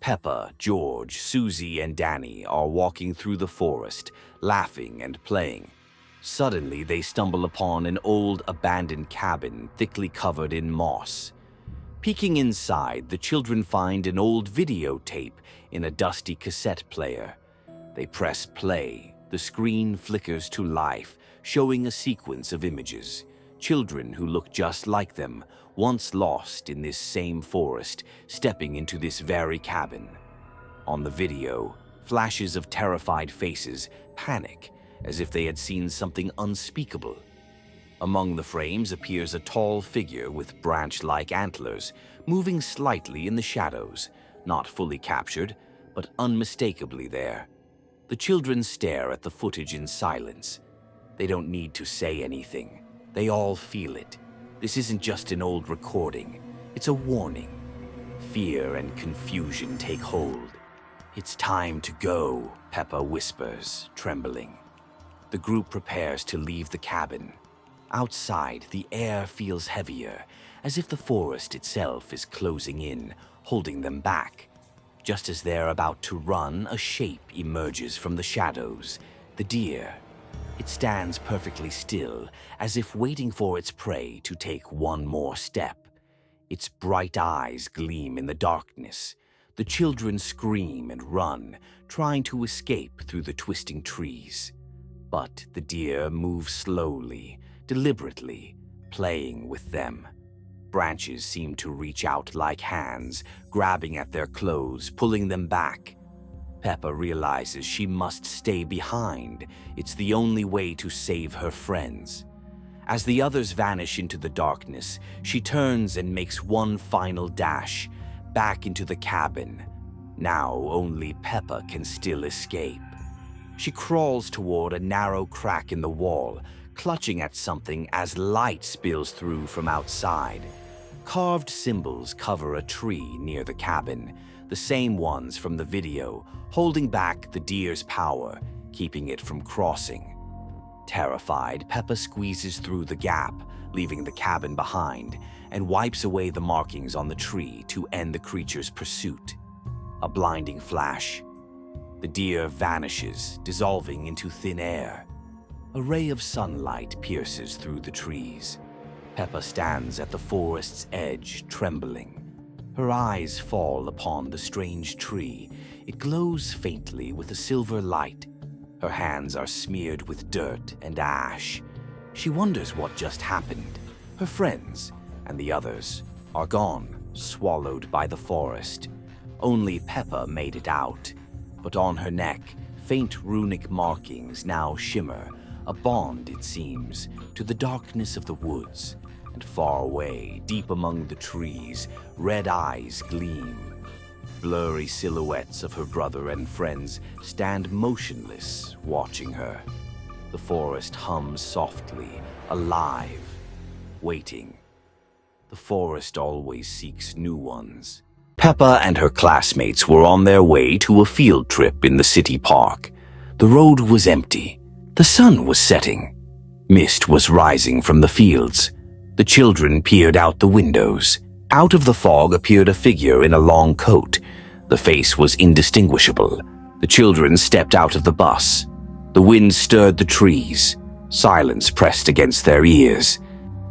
Peppa, George, Susie, and Danny are walking through the forest, laughing and playing. Suddenly, they stumble upon an old abandoned cabin thickly covered in moss. Peeking inside, the children find an old videotape in a dusty cassette player. They press play. The screen flickers to life, showing a sequence of images. Children who look just like them, once lost in this same forest, stepping into this very cabin. On the video, flashes of terrified faces panic as if they had seen something unspeakable. Among the frames appears a tall figure with branch-like antlers, moving slightly in the shadows, not fully captured, but unmistakably there. The children stare at the footage in silence. They don't need to say anything. They all feel it. This isn't just an old recording. It's a warning. Fear and confusion take hold. "It's time to go," Peppa whispers, trembling. The group prepares to leave the cabin. Outside, the air feels heavier, as if the forest itself is closing in, holding them back. Just as they're about to run, a shape emerges from the shadows. The deer. It stands perfectly still, as if waiting for its prey to take one more step. Its bright eyes gleam in the darkness. The children scream and run, trying to escape through the twisting trees. But the deer moves slowly, deliberately, playing with them. Branches seem to reach out like hands, grabbing at their clothes, pulling them back. Peppa realizes she must stay behind. It's the only way to save her friends. As the others vanish into the darkness, she turns and makes one final dash, back into the cabin. Now only Peppa can still escape. She crawls toward a narrow crack in the wall, clutching at something as light spills through from outside. Carved symbols cover a tree near the cabin, the same ones from the video, holding back the deer's power, keeping it from crossing. Terrified, Peppa squeezes through the gap, leaving the cabin behind, and wipes away the markings on the tree to end the creature's pursuit. A blinding flash. The deer vanishes, dissolving into thin air. A ray of sunlight pierces through the trees. Peppa stands at the forest's edge, trembling. Her eyes fall upon the strange tree. It glows faintly with a silver light. Her hands are smeared with dirt and ash. She wonders what just happened. Her friends and the others are gone, swallowed by the forest. Only Peppa made it out. But on her neck, faint runic markings now shimmer, a bond, it seems, to the darkness of the woods. And far away, deep among the trees, red eyes gleam. Blurry silhouettes of her brother and friends stand motionless, watching her. The forest hums softly, alive, waiting. The forest always seeks new ones. Peppa and her classmates were on their way to a field trip in the city park. The road was empty. The sun was setting. Mist was rising from the fields. The children peered out the windows. Out of the fog appeared a figure in a long coat. The face was indistinguishable. The children stepped out of the bus. The wind stirred the trees. Silence pressed against their ears.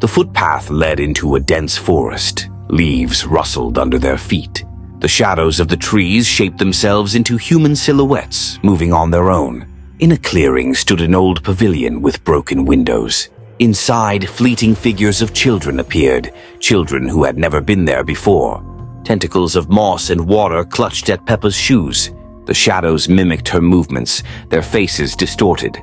The footpath led into a dense forest. Leaves rustled under their feet. The shadows of the trees shaped themselves into human silhouettes, moving on their own. In a clearing stood an old pavilion with broken windows. Inside, fleeting figures of children appeared, children who had never been there before. Tentacles of moss and water clutched at Peppa's shoes. The shadows mimicked her movements, their faces distorted.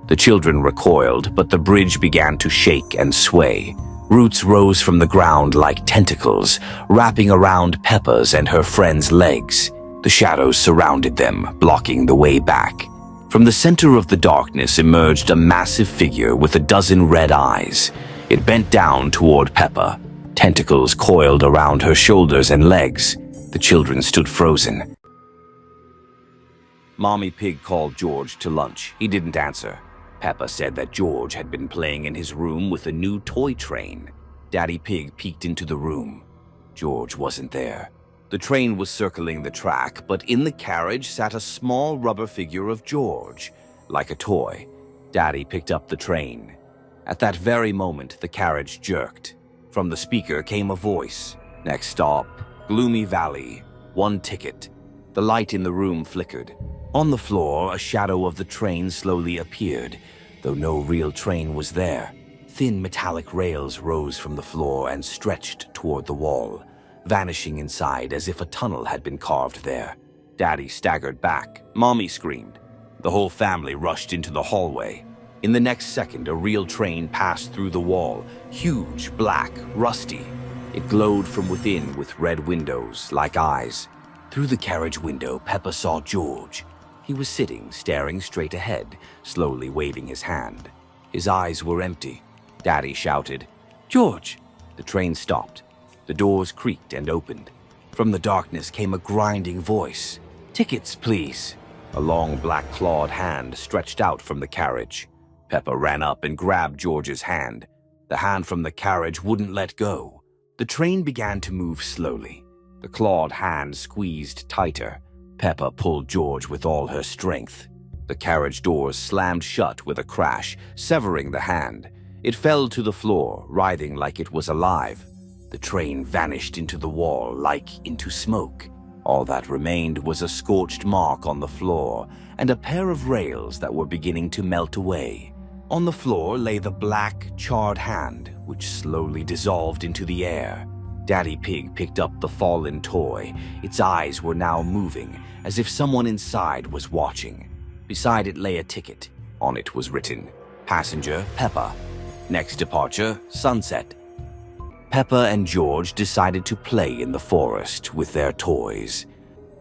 The children recoiled, but the bridge began to shake and sway. Roots rose from the ground like tentacles, wrapping around Peppa's and her friends' legs. The shadows surrounded them, blocking the way back. From the center of the darkness emerged a massive figure with a dozen red eyes. It bent down toward Peppa. Tentacles coiled around her shoulders and legs. The children stood frozen. Mommy Pig called George to lunch. He didn't answer. Peppa said that George had been playing in his room with a new toy train. Daddy Pig peeked into the room. George wasn't there. The train was circling the track, but in the carriage sat a small rubber figure of George, like a toy. Daddy picked up the train. At that very moment, the carriage jerked. From the speaker came a voice. Next stop, Gloomy Valley. 1 ticket. The light in the room flickered. On the floor, a shadow of the train slowly appeared, though no real train was there. Thin metallic rails rose from the floor and stretched toward the wall, vanishing inside as if a tunnel had been carved there. Daddy staggered back. Mommy screamed. The whole family rushed into the hallway. In the next second, a real train passed through the wall, huge, black, rusty. It glowed from within with red windows, like eyes. Through the carriage window, Peppa saw George. He was sitting, staring straight ahead, slowly waving his hand. His eyes were empty. Daddy shouted, "George!" The train stopped. The doors creaked and opened. From the darkness came a grinding voice. "Tickets, please." A long black clawed hand stretched out from the carriage. Peppa ran up and grabbed George's hand. The hand from the carriage wouldn't let go. The train began to move slowly. The clawed hand squeezed tighter. Peppa pulled George with all her strength. The carriage doors slammed shut with a crash, severing the hand. It fell to the floor, writhing like it was alive. The train vanished into the wall like into smoke. All that remained was a scorched mark on the floor and a pair of rails that were beginning to melt away. On the floor lay the black, charred hand, which slowly dissolved into the air. Daddy Pig picked up the fallen toy. Its eyes were now moving, as if someone inside was watching. Beside it lay a ticket. On it was written, "Passenger Peppa. Next departure, sunset." Peppa and George decided to play in the forest with their toys.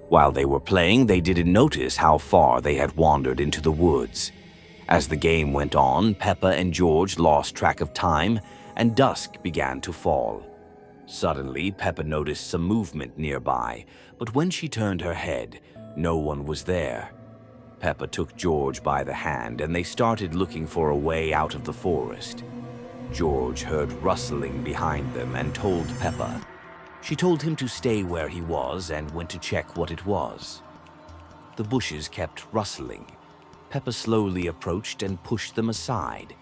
While they were playing, they didn't notice how far they had wandered into the woods. As the game went on, Peppa and George lost track of time, and dusk began to fall. Suddenly, Peppa noticed some movement nearby, but when she turned her head, no one was there. Peppa took George by the hand, and they started looking for a way out of the forest. George heard rustling behind them and told Peppa. She told him to stay where he was and went to check what it was. The bushes kept rustling. Peppa slowly approached and pushed them aside.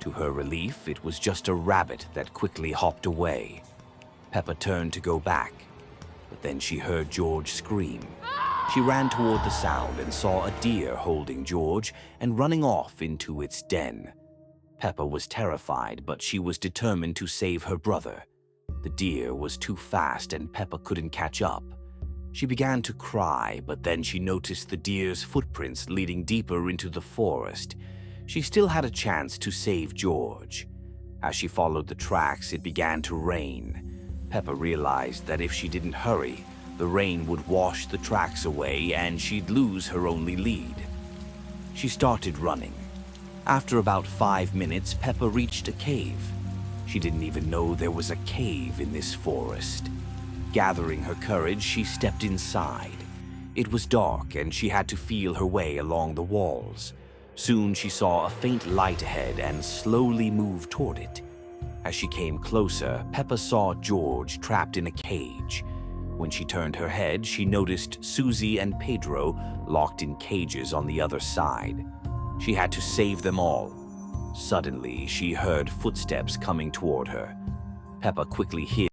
To her relief, it was just a rabbit that quickly hopped away. Peppa turned to go back, but then she heard George scream. She ran toward the sound and saw a deer holding George and running off into its den. Peppa was terrified, but she was determined to save her brother. The deer was too fast and Peppa couldn't catch up. She began to cry, but then she noticed the deer's footprints leading deeper into the forest. She still had a chance to save George. As she followed the tracks, it began to rain. Peppa realized that if she didn't hurry, the rain would wash the tracks away and she'd lose her only lead. She started running. After about 5 minutes, Peppa reached a cave. She didn't even know there was a cave in this forest. Gathering her courage, she stepped inside. It was dark and she had to feel her way along the walls. Soon she saw a faint light ahead and slowly moved toward it. As she came closer, Peppa saw George trapped in a cage. When she turned her head, she noticed Susie and Pedro locked in cages on the other side. She had to save them all. Suddenly, she heard footsteps coming toward her. Peppa quickly hid.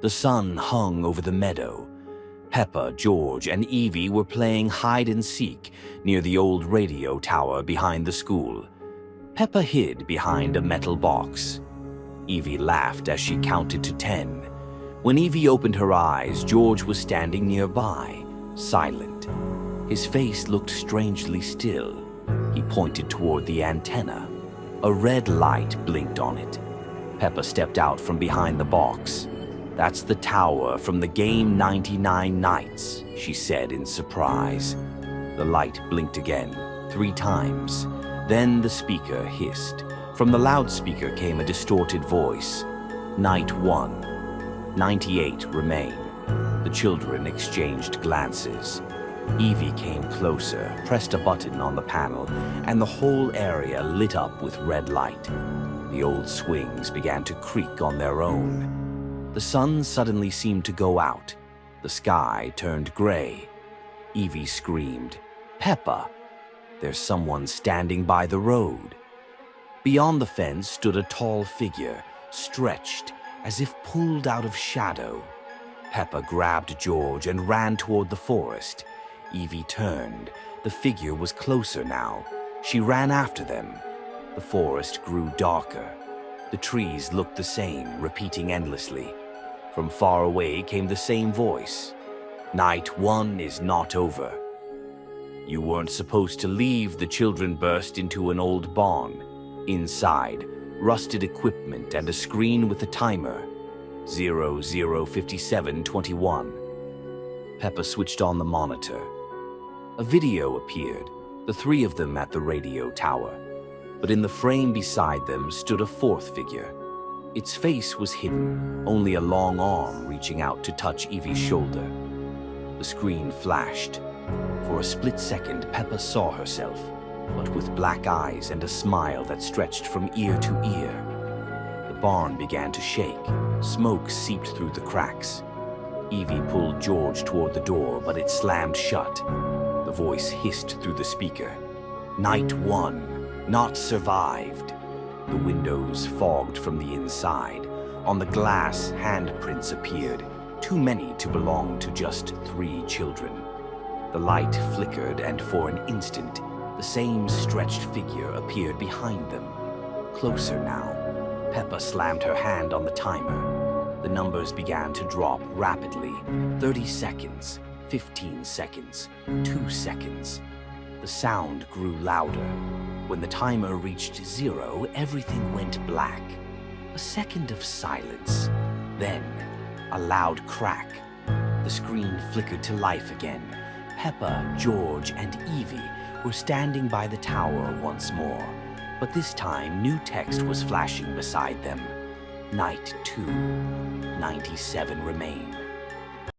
The sun hung over the meadow. Peppa, George, and Evie were playing hide-and-seek near the old radio tower behind the school. Peppa hid behind a metal box. Evie laughed as she counted to 10. When Evie opened her eyes, George was standing nearby, silent. His face looked strangely still. He pointed toward the antenna. A red light blinked on it. Peppa stepped out from behind the box. "That's the tower from the game 99 Nights," she said in surprise. The light blinked again, 3 times. Then the speaker hissed. From the loudspeaker came a distorted voice. "Night 1. 98 remain." The children exchanged glances. Evie came closer, pressed a button on the panel, and the whole area lit up with red light. The old swings began to creak on their own. The sun suddenly seemed to go out. The sky turned gray. Evie screamed, "Peppa! There's someone standing by the road." Beyond the fence stood a tall figure, stretched, as if pulled out of shadow. Peppa grabbed George and ran toward the forest. Evie turned. The figure was closer now. She ran after them. The forest grew darker. The trees looked the same, repeating endlessly. From far away came the same voice. "Night 1 is not over." "You weren't supposed to leave," the children burst into an old barn. Inside, rusted equipment and a screen with a timer. 005721. Peppa switched on the monitor. A video appeared, the 3 of them at the radio tower. But in the frame beside them stood a 4th figure. Its face was hidden, only a long arm reaching out to touch Evie's shoulder. The screen flashed. For a split second, Peppa saw herself, but with black eyes and a smile that stretched from ear to ear. The barn began to shake. Smoke seeped through the cracks. Evie pulled George toward the door, but it slammed shut. The voice hissed through the speaker. "Night 1, not survived." The windows fogged from the inside. On the glass, handprints appeared, too many to belong to just 3 children. The light flickered, and for an instant, the same stretched figure appeared behind them. Closer now. Peppa slammed her hand on the timer. The numbers began to drop rapidly. 30 seconds, 15 seconds, 2 seconds. The sound grew louder. When the timer reached 0, everything went black. A second of silence. Then, a loud crack. The screen flickered to life again. Peppa, George, and Evie were standing by the tower once more. But this time, new text was flashing beside them. Night 2, 97 remain.